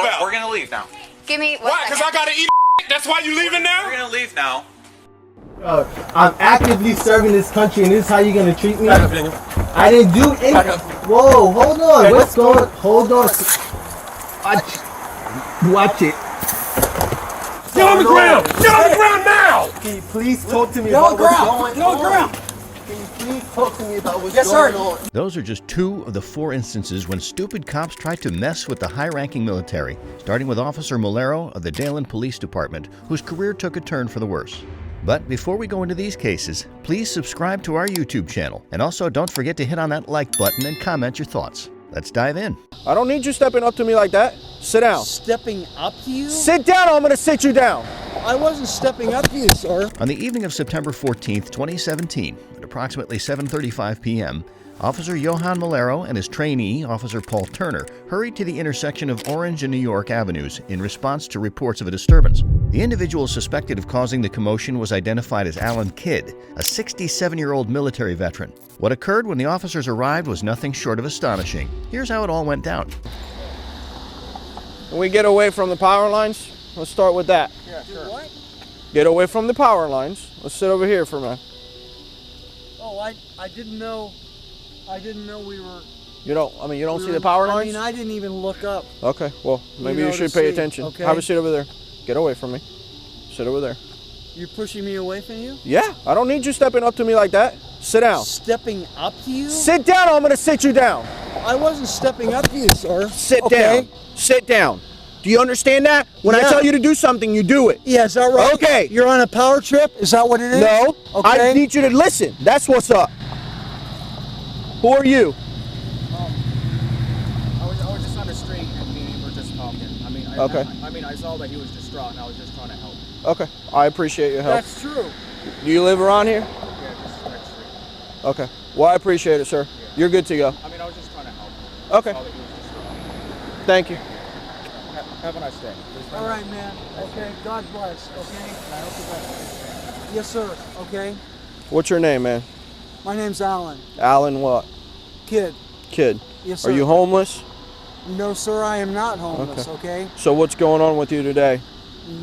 about? We're gonna leave now. Give me Why? Because I gotta eat. That's why you leaving now? We're gonna leave now. I'm actively serving this country, and this is how you're gonna treat me? Back up, nigga. I didn't do anything. Back up. Whoa, hold on. Hey, What's going on? Hold on. Watch it. Get on the ground! Get on the ground now! Can you please talk to me about what's going on? Get on the ground! Can you please talk to me about what's going on? Those are just 2 of the 4 instances when stupid cops tried to mess with the high-ranking military, starting with Officer Molero of the Dayland Police Department, whose career took a turn for the worse. But before we go into these cases, please subscribe to our YouTube channel, and also don't forget to hit on that like button and comment your thoughts. Let's dive in. I don't need you stepping up to me like that. Sit down. Stepping up to you? Sit down or I'm gonna sit you down. I wasn't stepping up to you, sir. On the evening of September 14th, 2017, at approximately 7:35 p.m., Officer Johan Molero and his trainee, Officer Paul Turner, hurried to the intersection of Orange and New York Avenues in response to reports of a disturbance. The individual suspected of causing the commotion was identified as Alan Kidd, a 67-year-old military veteran. What occurred when the officers arrived was nothing short of astonishing. Here's how it all went down. Can we get away from the power lines? Let's start with that. Yeah, sure. What? Get away from the power lines. Let's sit over here for a minute. Oh, I didn't know. I didn't know we were. You don't see the power lines? I mean, I didn't even look up. Okay, well, maybe you should pay attention. Okay. Have a seat over there. Get away from me. Sit over there. You're pushing me away from you? Yeah, I don't need you stepping up to me like that. Sit down. Stepping up to you? Sit down or I'm gonna sit you down. I wasn't stepping up to you, sir. Sit down. Sit down. Do you understand that? When I tell you to do something, you do it. Yeah, is that right? Okay. You're on a power trip? Is that what it is? No. Okay. I need you to listen. That's what's up. Who are you? I was just on the street and me and him were just talking. I saw that he was distraught and I was just trying to help. Okay. I appreciate your help. That's true. Do you live around here? Yeah, just next street. Okay. Well, I appreciate it, sir. Yeah. You're good to go. I was just trying to help. Okay. I saw that he was distraught. Thank you. Have a nice day. All right, man. Okay. God bless. Okay. I hope the best. Yes, sir. Okay. What's your name, man? My name's Alan. Alan what? Kid. Kid. Yes, sir. Are you homeless? No, sir. I am not homeless. Okay. So what's going on with you today?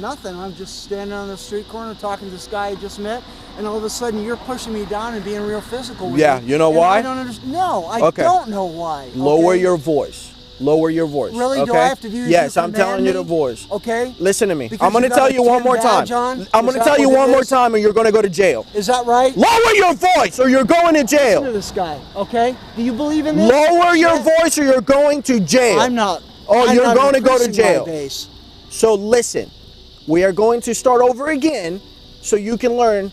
Nothing. I'm just standing on the street corner talking to this guy I just met, and all of a sudden you're pushing me down and being real physical with me. Yeah, you know why? I don't understand. No, I don't know why. Okay? Lower your voice. Lower your voice. Really? Okay? Do I have to do this? Yes, I'm telling you the voice. Okay. Listen to me. Because I'm going to tell you one more time. I'm going to tell you one more time, and you're going to go to jail. Is that right? Lower your voice, or you're going to jail. Listen to this guy. Okay. Do you believe in this? Lower your voice, or you're going to jail. I'm not. Oh, you're going to go to jail. Base. So listen, we are going to start over again, so you can learn.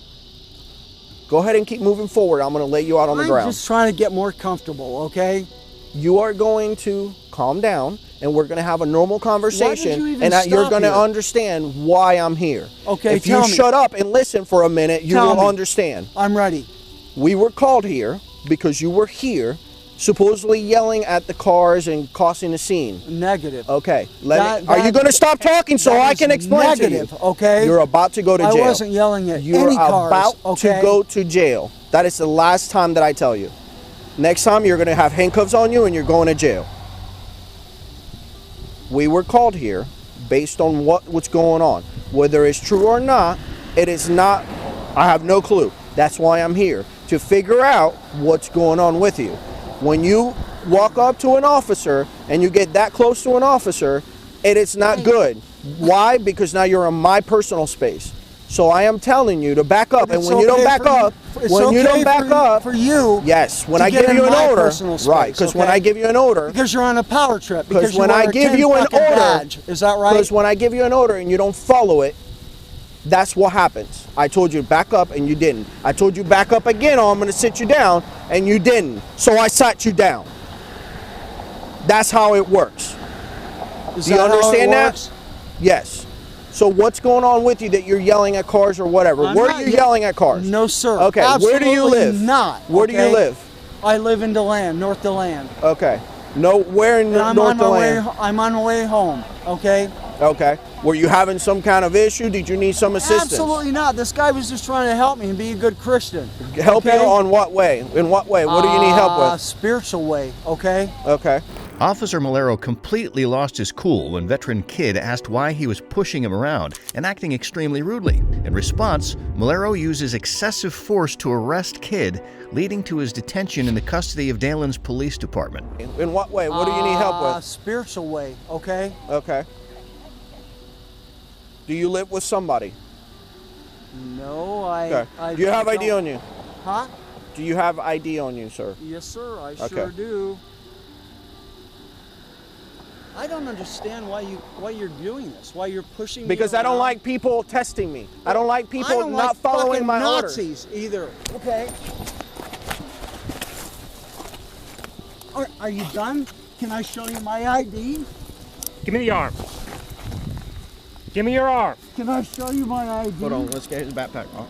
Go ahead and keep moving forward. I'm going to lay you out on the ground. I'm just trying to get more comfortable. Okay. You are going to calm down, and we're going to have a normal conversation, and you're going to understand why I'm here. Okay, if you shut up and listen for a minute, you will understand. I'm ready. We were called here because you were here, supposedly yelling at the cars and causing a scene. Negative. Okay. Are you going to stop talking so I can explain to you? Okay. You're about to go to jail. I wasn't yelling at You're any cars. about to go to jail. That is the last time that I tell you. Next time, you're going to have handcuffs on you and you're going to jail. We were called here based on what's going on. Whether it's true or not, it is not. I have no clue. That's why I'm here, to figure out what's going on with you. When you walk up to an officer and you get that close to an officer, it is not good. Why? Because now you're in my personal space. So I am telling you to back up, and when you don't back up, for you, yes, when I give you an order, right? Because when I give you an order, because you're on a power trip, because when I give you an order, is that right? Because when I give you an order and you don't follow it, that's what happens. I told you to back up and you didn't. I told you back up again, or I'm going to sit you down, and you didn't. So I sat you down. That's how it works. Do you understand that? Yes. So what's going on with you that you're yelling at cars or whatever? Where are you yelling at cars? No, sir. Okay. Where do you live? Not. Where do you live? I live in DeLand, North DeLand. Okay. No, where in North DeLand? I'm on my way home. Okay. Okay. Were you having some kind of issue? Did you need some assistance? Absolutely not. This guy was just trying to help me and be a good Christian. Help you on what way? In what way? What do you need help with? Spiritual way. Okay. Okay. Officer Malero completely lost his cool when veteran Kidd asked why he was pushing him around and acting extremely rudely. In response, Malero uses excessive force to arrest Kidd, leading to his detention in the custody of Dalen's police department. In what way? What do you need help with? Spiritual way, okay? Okay. Do you live with somebody? No, Okay. Do you have ID on you? Huh? Do you have ID on you, sir? Yes, sir, I Okay. sure do. I don't understand why you're doing this, why you're pushing me Because I don't around. like people testing me. I don't like people I don't not like following fucking my orders. Nazis either. Okay. Are you done? Can I show you my ID? Give me the arm. Give me your arm. Can I show you my ID? Hold on, let's get his backpack off.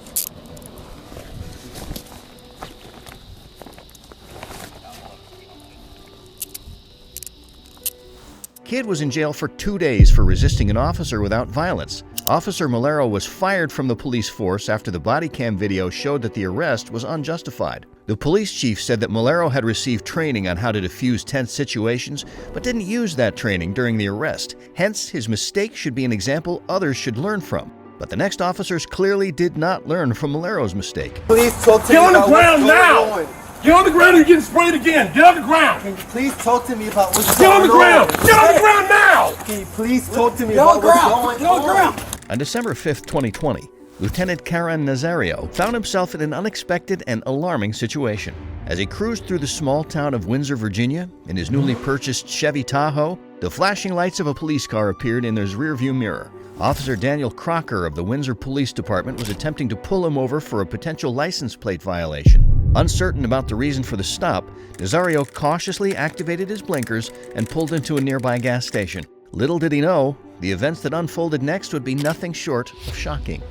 Kidd was in jail for 2 days for resisting an officer without violence. Officer Malero was fired from the police force after the body cam video showed that the arrest was unjustified. The police chief said that Malero had received training on how to defuse tense situations, but didn't use that training during the arrest. Hence, his mistake should be an example others should learn from. But the next officers clearly did not learn from Malero's mistake. Please talk to Get me on the about ground what's now! going on. Get on the ground or you're getting sprayed again. Get on the ground. Can you please talk to me about what's Get on going the ground. on? Get on the ground now! Can you please talk to me Get on about the what's ground. going Get on the on? ground. On December 5th, 2020, Lieutenant Karen Nazario found himself in an unexpected and alarming situation. As he cruised through the small town of Windsor, Virginia, in his newly purchased Chevy Tahoe, the flashing lights of a police car appeared in his rearview mirror. Officer Daniel Crocker of the Windsor Police Department was attempting to pull him over for a potential license plate violation. Uncertain about the reason for the stop, Nazario cautiously activated his blinkers and pulled into a nearby gas station. Little did he know, the events that unfolded next would be nothing short of shocking.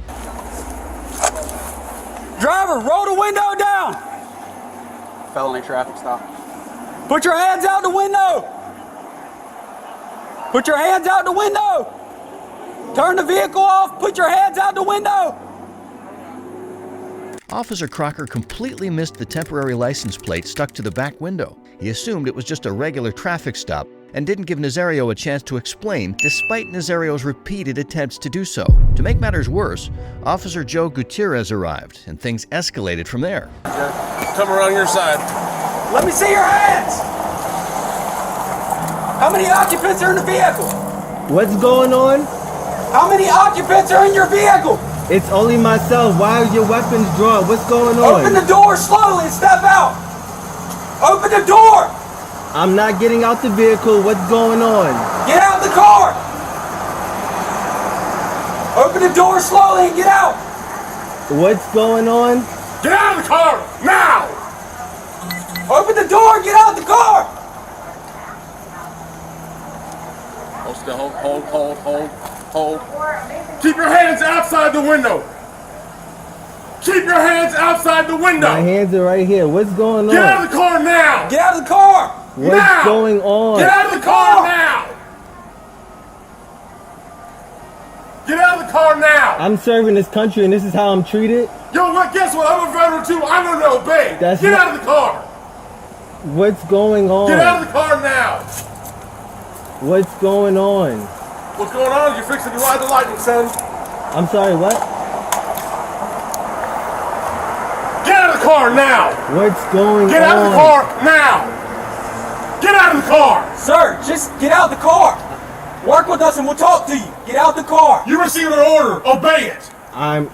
Driver, roll the window down. Felony traffic stop. Put your hands out the window. Put your hands out the window. Turn the vehicle off. Put your hands out the window. Officer Crocker completely missed the temporary license plate stuck to the back window. He assumed it was just a regular traffic stop and didn't give Nazario a chance to explain, despite Nazario's repeated attempts to do so. To make matters worse, Officer Joe Gutierrez arrived, and things escalated from there. Come around your side. Let me see your hands. How many occupants are in the vehicle? What's going on? How many occupants are in your vehicle? It's only myself. Why are your weapons drawn? What's going on? Open the door slowly and step out. Open the door. I'm not getting out the vehicle. What's going on? Get out the car. Open the door slowly and get out. What's going on? Get out of the car now! Open the door and get out the car. Hold still. Hold. Keep your hands outside the window. Keep your hands outside the window. My hands are right here. What's going on? Get out of the car now! Get out of the car. What's now! going on? Get out of the car now! Get out of the car now! I'm serving this country and this is how I'm treated? Yo, what? Guess what? I'm a veteran too. I don't know, babe. That's Get not- out of the car! What's going on? Get out of the car now! What's going on? What's going on? You're fixing to ride the lightning, son. I'm sorry, what? Get out of the car now! What's going Get on? out of the car now! Get out of the car! Sir, just get out the car. Work with us and we'll talk to you. Get out the car. You received an order. Obey it. I'm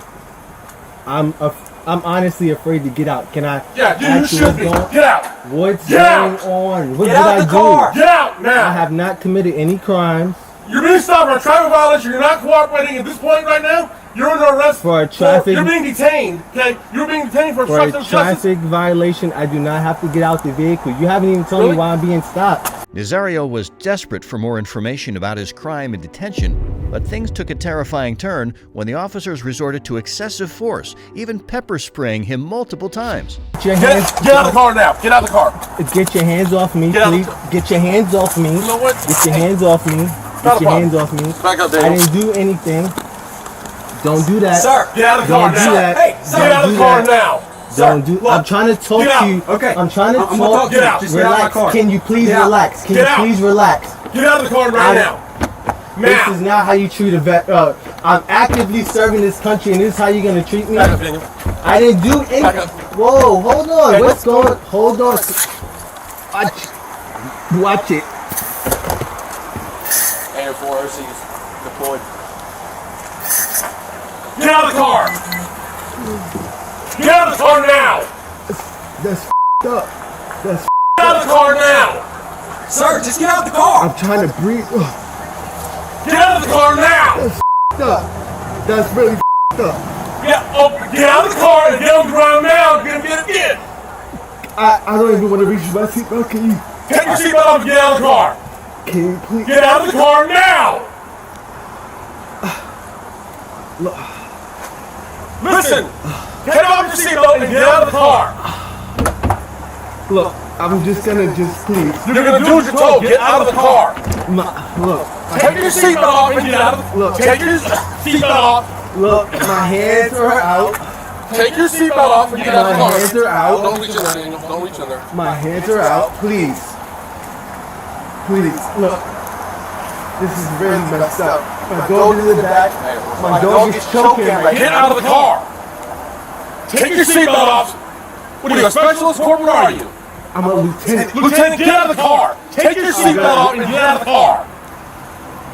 honestly afraid to get out. Can I? Yeah, you ask should what's be. going- Get out. What's Get going out. on? What Get did out I the do? car. Get out now. I have not committed any crimes. You're being stopped for a traffic violation. You're not cooperating at this point right now. You're under arrest For a traffic- You're being detained. Okay, you're being detained for For a obstruction of justice. traffic violation, I do not have to get out the vehicle. You haven't even told Really? me why I'm being stopped. Nazario was desperate for more information about his crime and detention, but things took a terrifying turn when the officers resorted to excessive force, even pepper spraying him multiple times. Get your hands, Get out of the car now. Get out of the car. Get your hands off me, Get out please. Get your hands off me. You know what? Get your hands off me. Not Get a your problem. hands off me. Back up, I Daniel. didn't do anything. Don't do that. Sir, Get out of the car Don't do now. that. Hey, sir. Get out of Don't the do car that. now. Don't do. I'm trying to talk to you. Okay. I'm trying to I'm talk. gonna talk to you. Relax. Just get out of my car. Can you please Get out. relax? Can Get you out. please relax? Get out of the car right now. This is not how you treat a vet. I'm actively serving this country, and this is how you're gonna treat me. Back up, Daniel. I didn't do anything. Back up. Whoa, hold on. Hey, What's going? Hold on. Watch it. Air 4 OCs deployed. Get out of the car! Get out of the car now! That's up. That's Get out of the car now! Sir, just get out the car. I'm trying to breathe. Get out of the car now! Up. That's really up. Get out of the car and get on the ground now! Get! I don't even want to reach my seatbelt. Can you? Take your seatbelt off and get out of the car! Can you please? Get out of the car now! Listen! Take off your seatbelt and get out of the car! Look, I'm just gonna please. You're gonna do what you're told. Get out of the car! Look. Take your seatbelt off and get out of the Look. Take your seatbelt off. Look, my hands are out. Take your seatbelt off and get out of the My car. hands are out. Don't reach in there, Daniel. Don't reach in there. My hands are out. Please. Please. Look. This is really messed up. My dog is in the back. My dog is choking right Get now. out of the car! Take your seatbelt off! What are you, a specialist? Corporal are you? I'm a lieutenant. Lieutenant, get out of the car! Take your seatbelt off and get out of the car!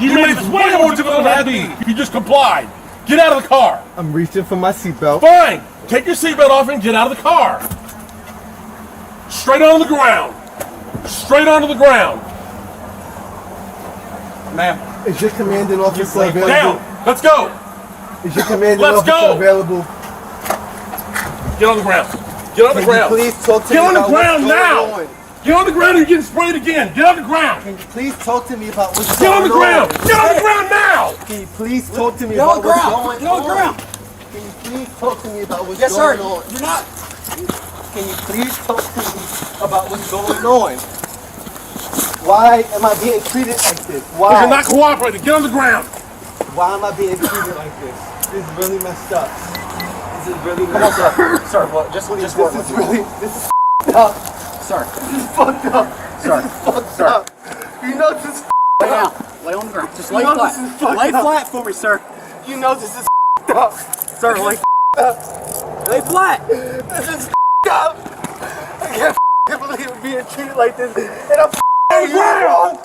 You made this way more difficult than it had to be. You just complied. Get out of the car! I'm reaching for my seatbelt. Fine! Take your seatbelt off and get out of the car! Straight onto the ground! Straight onto the ground! Ma'am. Is your commanding officer available? Down! Let's go! Is your commanding Let's officer go. available? Get on the ground! Get on the ground! Please talk to Get me on the about ground what's now! going on. Get on the ground and you're getting sprayed again! Get on the ground! Can you please talk to me about what's Get going on the ground! Get on the ground now! Can you please talk to me Get on about the what's ground. going Get on the ground. Can you please talk to me about what's Yes, sir. going on? You're not. Can you please talk to me about what's going on? Why am I being treated like this? Why? You're not cooperating. Get on the ground! Why am I being treated like this? This is really messed up. This is really messed up. Sir, well, just This work is with me. really, this is up. Sir, This is fucked up. Sir, This is fucked sir. up. You know this is lay down. Lay on the ground. Just lay You know flat. this is fucked Lay up. flat for me, sir. You know this is up. Sir, lay Lay flat. This is up. I can't believe I'm being treated like this. And I'm ground!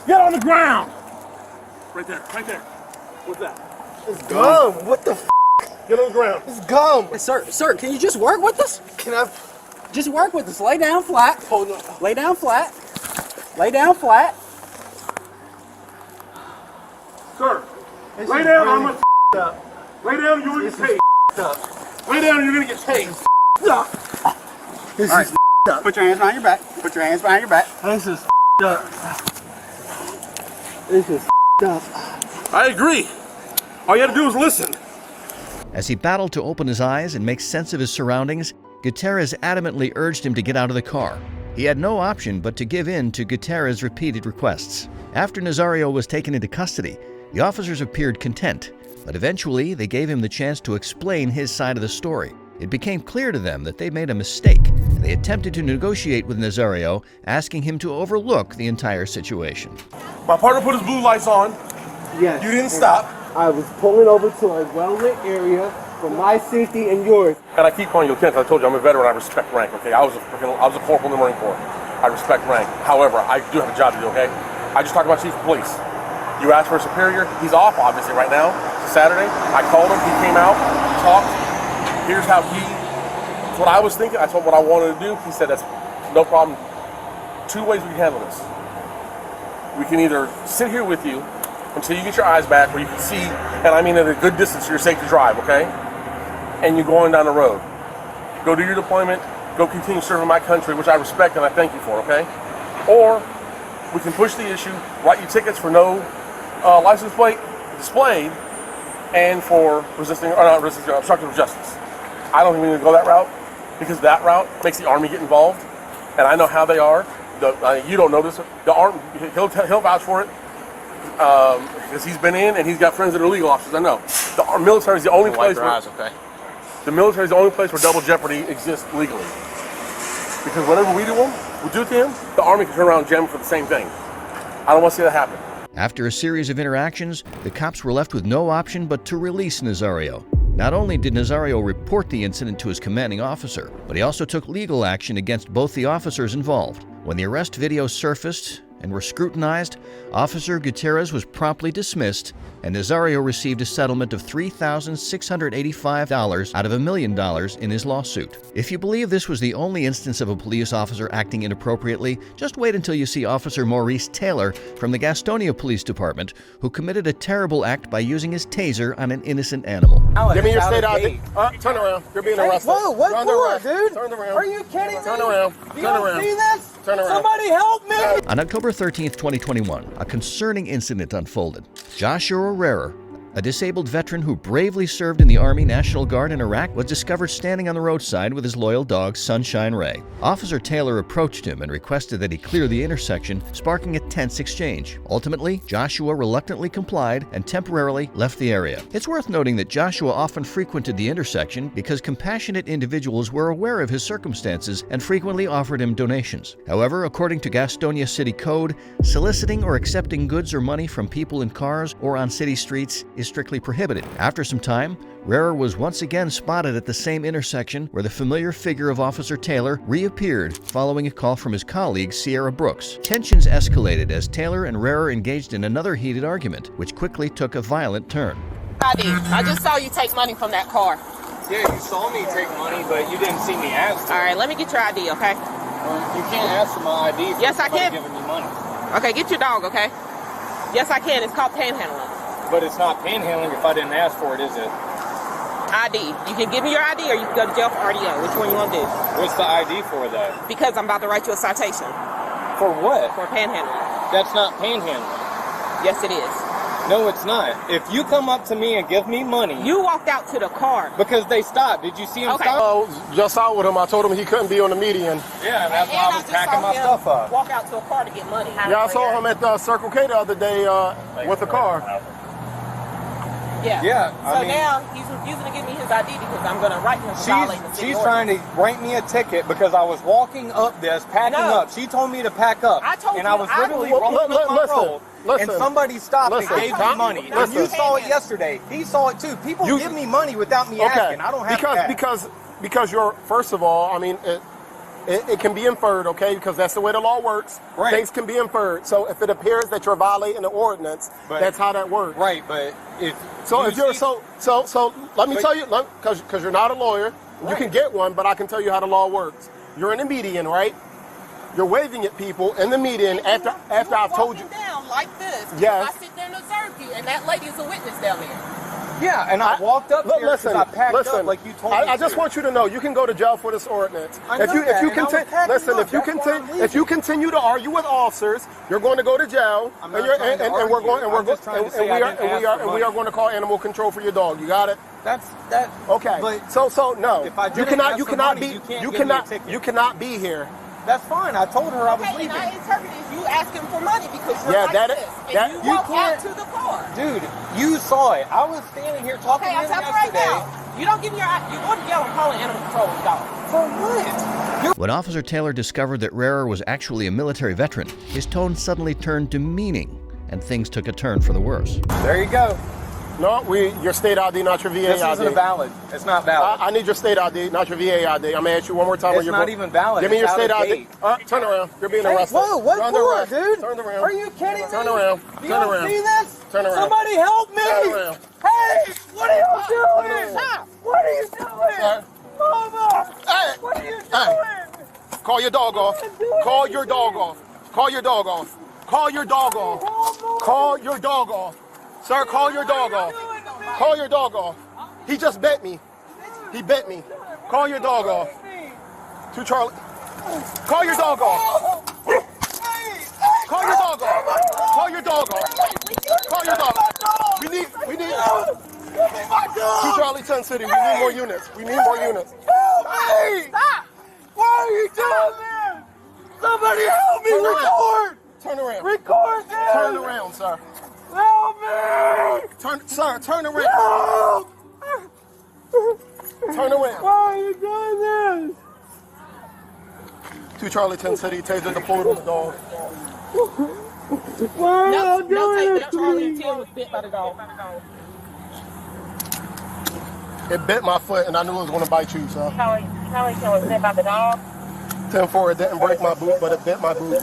Get on the ground! Right there, right there. What's that? It's gum. What the Get on the ground. It's gum. Sir, can you just work with us? Can I Just work with us. Lay down flat. hold on? Lay down flat. Lay down flat. Sir, This lay is down, really I'm gonna up. lay down, you're gonna get tased. Up. Lay down, and you're gonna get tased. This All is right. Put your hands behind your back. Put your hands behind your back. This is up. This is up. I agree. All you had to do was listen. As he battled to open his eyes and make sense of his surroundings, Gutierrez adamantly urged him to get out of the car. He had no option but to give in to Gutierrez's repeated requests. After Nazario was taken into custody, the officers appeared content, but eventually they gave him the chance to explain his side of the story. It became clear to them that they made a mistake. They attempted to negotiate with Nazario, asking him to overlook the entire situation. My partner put his blue lights on. Yes. You didn't stop. I was pulling over to a well-lit area for my safety and yours. And I keep calling you lieutenant. I told you I'm a veteran. I respect rank. Okay, I was a corporal in the Marine Corps. I respect rank. However, I do have a job to do. Okay, I just talked about Chief of Police. You asked for a superior. He's off obviously right now. It's Saturday. I called him. He came out. We talked. Here's how that's what I was thinking. I told him what I wanted to do. He said that's no problem. Two ways we can handle this. We can either sit here with you until you get your eyes back where you can see, and I mean at a good distance so you're safe to drive, okay? And you're going down the road. Go do your deployment, go continue serving my country, which I respect and I thank you for, okay? Or we can push the issue, write you tickets for no license plate displayed and for obstructive of justice. I don't think we need to go that route because that route makes the Army get involved, and I know how they are. You don't know this. The Army, he'll vouch for it. Because he's been in and he's got friends that are legal officers. I know. The military is the only place where... eyes, okay? The military is the only place where double jeopardy exists legally. Because whatever we do to him, the Army can turn around and jam him for the same thing. I don't want to see that happen. After a series of interactions, the cops were left with no option but to release Nazario. Not only did Nazario report the incident to his commanding officer, but he also took legal action against both the officers involved. When the arrest videos surfaced and were scrutinized, Officer Gutierrez was promptly dismissed, and Nazario received a settlement of $3,685 out of $1 million in his lawsuit. If you believe this was the only instance of a police officer acting inappropriately, just wait until you see Officer Maurice Taylor from the Gastonia Police Department, who committed a terrible act by using his taser on an innocent animal. Give me your state ID. Turn around. You're being arrested. Whoa, what for, dude? Turn around. Are you kidding me? Turn around. You Turn don't around. see this? Turn around. Somebody help me! On October 13, 2021, a concerning incident unfolded. Joshua Rarer, a disabled veteran who bravely served in the Army National Guard in Iraq, was discovered standing on the roadside with his loyal dog, Sunshine Ray. Officer Taylor approached him and requested that he clear the intersection, sparking a tense exchange. Ultimately, Joshua reluctantly complied and temporarily left the area. It's worth noting that Joshua often frequented the intersection because compassionate individuals were aware of his circumstances and frequently offered him donations. However, according to Gastonia City Code, soliciting or accepting goods or money from people in cars or on city streets is strictly prohibited. After some time, Rarer was once again spotted at the same intersection where the familiar figure of Officer Taylor reappeared following a call from his colleague, Sierra Brooks. Tensions escalated as Taylor and Rarer engaged in another heated argument, which quickly took a violent turn. I just saw you take money from that car. Yeah, you saw me take money, but you didn't see me ask. All right, let me get your ID, okay? You can't ask for my ID if yes, I can. giving me money. Okay, get your dog, okay? Yes, I can. It's called panhandling. But it's not panhandling if I didn't ask for it, is it? ID. You can give me your ID or you can go to jail for RDO. Which one you want to do? What's the ID for that? Because I'm about to write you a citation. For what? For panhandling. That's not panhandling. Yes, it is. No, it's not. If you come up to me and give me money... You walked out to the car. Because they stopped. Did you see him stop? Oh, just out with him. I told him he couldn't be on the median. Yeah, that's why I was packing my stuff up. Walk out to a car to get money. Yeah, I saw him at Circle K the other day with the car. Yeah. Yeah. So now he's refusing to give me his ID because I'm going to write him for violating the city She's ordinance. trying to write me a ticket because I was walking up this, packing up. She told me to pack up. I told and you I was literally rolling up my road. And somebody stopped and gave me money. And you saw it yesterday. He saw it too. People give me money without me asking. I don't have to ask. Because you're, first of all, I mean, it can be inferred, okay? Because that's the way the law works. Right. Things can be inferred. So if it appears that you're violating the ordinance, that's how that works. Right, but if so, if you're so let me tell you, because you're not a lawyer, you can get one, but I can tell you how the law works. You're in the median, right? You're waving at people in the median after I've told you. Down like this. Yes. I sit there and observe you, and that lady is a witness down there. Yeah, and I walked up here because I packed up like you told me. I just want you to know you can go to jail for this ordinance. If you continue to argue with officers, you're going to go to jail, and we are going to call animal control for your dog. You got it? Okay. But so no. You cannot be here. That's fine. I told her I was leaving. I interpreted you asking for money because you're you walked out to the car. Dude, you saw it. I was standing here talking to him yesterday. Right now. You don't give me your... You go to jail and call an animal control dog. For what? When Officer Taylor discovered that Rarer was actually a military veteran, his tone suddenly turned demeaning, and things took a turn for the worse. There you go. No, your state ID, not your VA ID. This isn't valid. It's not valid. I need your state ID, not your VA ID. I'm going to ask you one more time. It's not even valid. Give me your state ID. Turn around. You're being arrested. Whoa, what for, dude? Turn around. Are you kidding me? Turn around. You don't see this? Turn around. Somebody help me! Turn around. Hey, what are you doing? What are you doing? Mama! Hey. What are you doing? Hey. Call your dog off. Call your dog off. Call your dog off. Call your dog off. Call your dog off. Sir, call your dog off. Call your dog off. He just bit me. He bit me. Call your dog off. To Charlie. Call your dog off. Call your dog off. Call your dog off. Call your dog off. We need. To Charlie 10 City. We need more units. Help me! Stop! Why are you doing this? Somebody help me! Record! Turn around. Record this! Turn around, sir. Help me! Turn around. Help! Turn around. Why are you doing this? 2 Charlie 10 City, taser deployed on the dog. Why are y'all doing this to Charlie me? 10 was bit by the dog. It bit my foot, and I knew it was going to bite you, so. Charlie 10 was bit by the dog. 10-4, it didn't break my boot, but it bit my boot.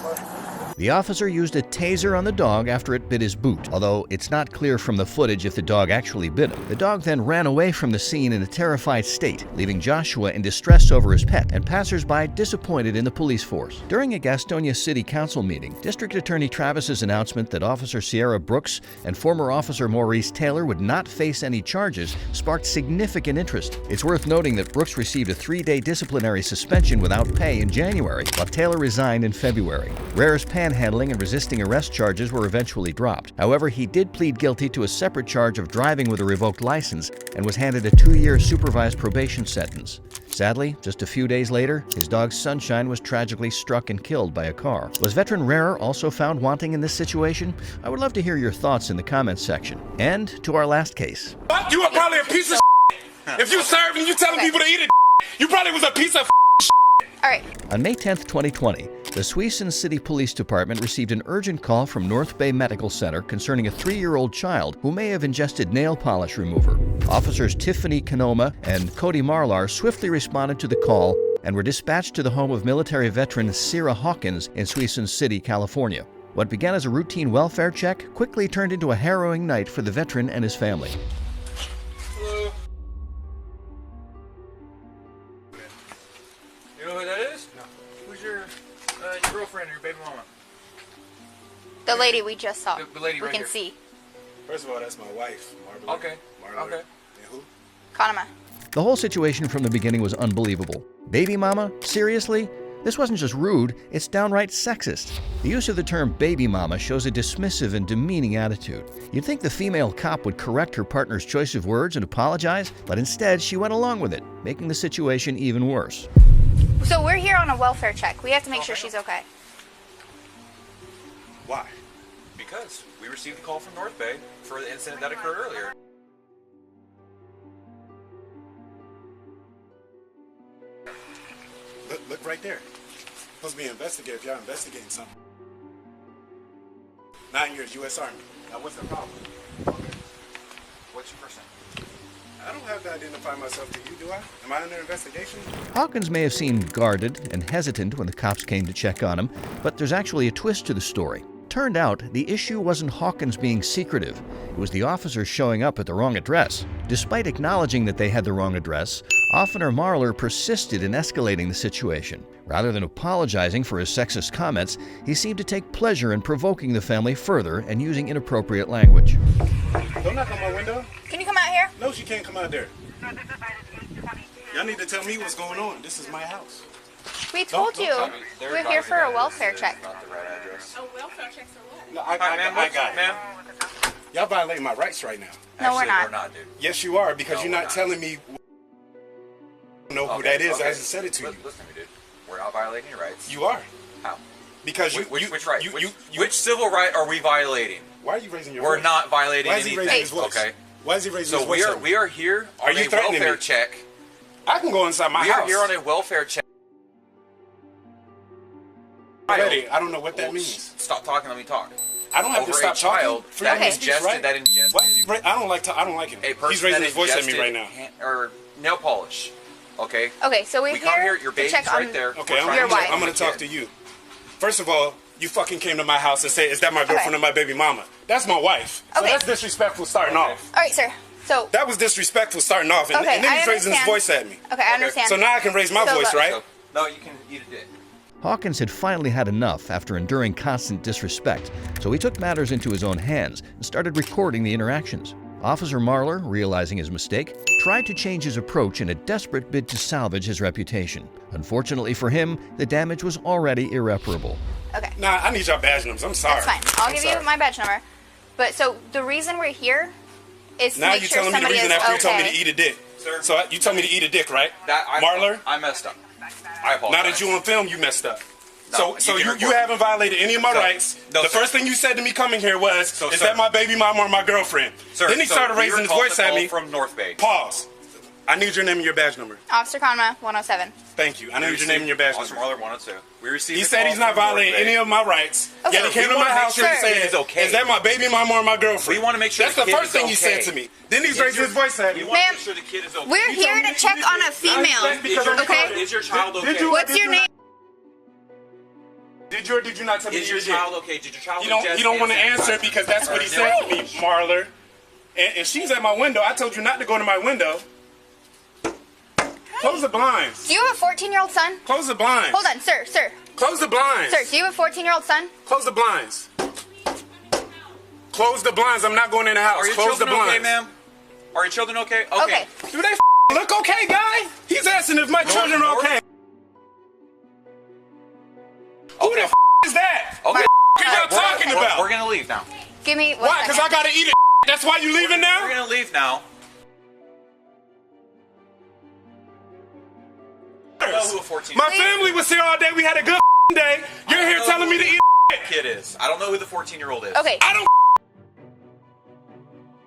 The officer used a taser on the dog after it bit his boot, although it's not clear from the footage if the dog actually bit him. The dog then ran away from the scene in a terrified state, leaving Joshua in distress over his pet and passersby disappointed in the police force. During a Gastonia City Council meeting, District Attorney Travis's announcement that Officer Sierra Brooks and former Officer Maurice Taylor would not face any charges sparked significant interest. It's worth noting that Brooks received a 3-day disciplinary suspension without pay in January, while Taylor resigned in February. Rare's panhandling and resisting arrest charges were eventually dropped. However, he did plead guilty to a separate charge of driving with a revoked license and was handed a 2-year supervised probation sentence. Sadly, just a few days later, his dog Sunshine was tragically struck and killed by a car. Was veteran Rarer also found wanting in this situation? I would love to hear your thoughts in the comments section. And to our last case. You are probably a piece of If you served and you telling people to eat it, you probably was a piece of All right. On May 10, 2020, the Suisun City Police Department received an urgent call from North Bay Medical Center concerning a 3-year-old child who may have ingested nail polish remover. Officers Tiffany Kanoma and Cody Marlar swiftly responded to the call and were dispatched to the home of military veteran Sarah Hawkins in Suisun City, California. What began as a routine welfare check quickly turned into a harrowing night for the veteran and his family. Hello. You know who that is? No. Who's your girlfriend or your baby mama? The lady we just saw. The lady we right can here. see. First of all, that's my wife, Marla. Okay. Marla. Okay. And who? Kanama. The whole situation from the beginning was unbelievable. Baby mama? Seriously? This wasn't just rude, it's downright sexist. The use of the term baby mama shows a dismissive and demeaning attitude. You'd think the female cop would correct her partner's choice of words and apologize, but instead she went along with it, making the situation even worse. So we're here on a welfare check. We have to make sure she's okay. Why? Because we received a call from North Bay for the incident that occurred earlier. Look right there. Supposed to be investigated if y'all investigating something. 9 years, U.S. Army. Now what's the problem? Okay. What's your first name? I don't have to identify myself to you, do I? Am I under investigation? Hawkins may have seemed guarded and hesitant when the cops came to check on him, but there's actually a twist to the story. Turned out, the issue wasn't Hawkins being secretive. It was the officers showing up at the wrong address. Despite acknowledging that they had the wrong address, Officer Marlar persisted in escalating the situation. Rather than apologizing for his sexist comments, he seemed to take pleasure in provoking the family further and using inappropriate language. Don't knock on my window. Can you come out here? No, she can't come out there. Y'all need to tell me what's going on. This is my house. We told you. We're here for a welfare check. Oh, welfare checks are what? No, I got it. Ma'am? Y'all violating my rights right now. No, we're not. We're not, dude. Yes, you are, because No, you're we're not telling me who that is. I just said it to you. Listen to me, dude. We're not violating your rights. You are. How? Because Which right? Which civil right are we violating? Why are you raising your We're voice? not violating Why is he anything. raising his voice? Okay. Why is he raising his So voice? we are here on you a threatening welfare me? check. I can go inside my We house. are here on a welfare check. Already, I don't know what that means. Stop talking. Let me talk. I don't have Over to stop a child talking. that Freedom of speech, ingested right? that ingested. Why is he I don't like him. A person He's raising that his voice at me ingested right now. or nail polish. Okay. Okay, so we're We come here. Your to baby's check right on there. Okay, your wife. I'm going to talk to you. First of all, you fucking came to my house and said, "Is that my girlfriend or my baby mama?" That's my wife. So Okay. that's disrespectful starting off. All right, sir. So That was disrespectful starting off, and, Okay, and then I he's raising his understand. voice at me. okay, I understand. So now I can raise my So voice, look- right? No, you can eat a dick. Hawkins had finally had enough after enduring constant disrespect, so he took matters into his own hands and started recording the interactions. Officer Marlar, realizing his mistake, tried to change his approach in a desperate bid to salvage his reputation. Unfortunately for him, the damage was already irreparable. Okay. Nah, I need y'all badge numbers. I'm sorry. That's fine. I'll give you my badge number. But so the reason we're here is to Now make you're sure telling me the somebody reason is after you told me okay. to eat a dick. Sir. So you told me to eat a dick, right? Marlar? I messed up. I apologize. Now that you on film, you messed up. No, So you can you report haven't violated any of my No. rights. No, the sir. first thing you said to me coming here was, So, "Is sir. that my baby mama or my girlfriend?" Sir, Then he so started we raising his recalled voice the at call me. from North Bay. Pause. I need your name and your badge number. Officer Conma, 107. Thank you. I need your name and your badge Officer number. Marler 102. We received He a said call he's not from North violating Bay. any of my rights. Okay. Yet he came to my house and said, is okay. is that my baby mama or my girlfriend? We want to make sure That's the the kid first is thing he okay. said to me. Then he's raised his voice at me. We want to Ma'am, make sure the kid is okay. We're here to check on a female. Okay. Is your child okay? What's your name? Did you or did you not tell me Is your child okay? Did your child You don't want to answer because that's what he said to me, Marler. And she's at my window. I told you not to go to my window. Close the blinds. Do you have a 14-year-old son? Close the blinds. Hold on, sir. Close the blinds. Sir, do you have a 14-year-old son? Close the blinds. Close the blinds. I'm not going in the house. Are your Close the children blinds. okay, ma'am? Are your children okay? Okay. Do they look okay, guy? He's asking if my children are okay. Who the is that? Okay. What are y'all talking about? We're gonna leave now. Give me 1 Why? Because I gotta eat it. That's why you leaving now? We're gonna leave now. My family was here all day. We had a good day. You're here telling me to eat Kid is. I don't know who the 14-year-old is. Okay. I don't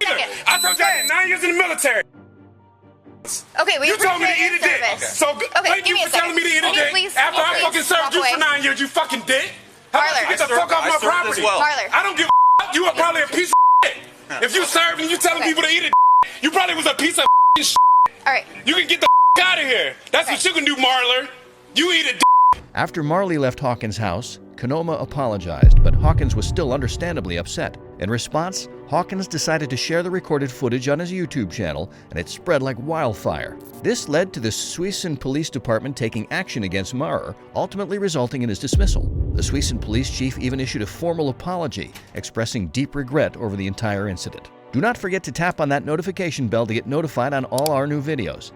either. I told you I did 9 years in the military. Okay, we You told me to appreciate eat a your dick. service. So Okay, thank give you me a for telling me to eat a second. dick. Please, After I please fucking served walk you away. for 9 years, you fucking dick. How about you get the fuck off my property? Marler. I don't give a you are probably a piece of shit. If you served and you telling people to eat a dick, you probably was a piece of shit. All right. You can get the out of here. That's what you can do, Marler. You eat a dick. After Marley left Hawkins' house, Konoma apologized, but Hawkins was still understandably upset. In response, Hawkins decided to share the recorded footage on his YouTube channel, and it spread like wildfire. This led to the Suisun Police Department taking action against Maurer, ultimately resulting in his dismissal. The Suisun police chief even issued a formal apology, expressing deep regret over the entire incident. Do not forget to tap on that notification bell to get notified on all our new videos.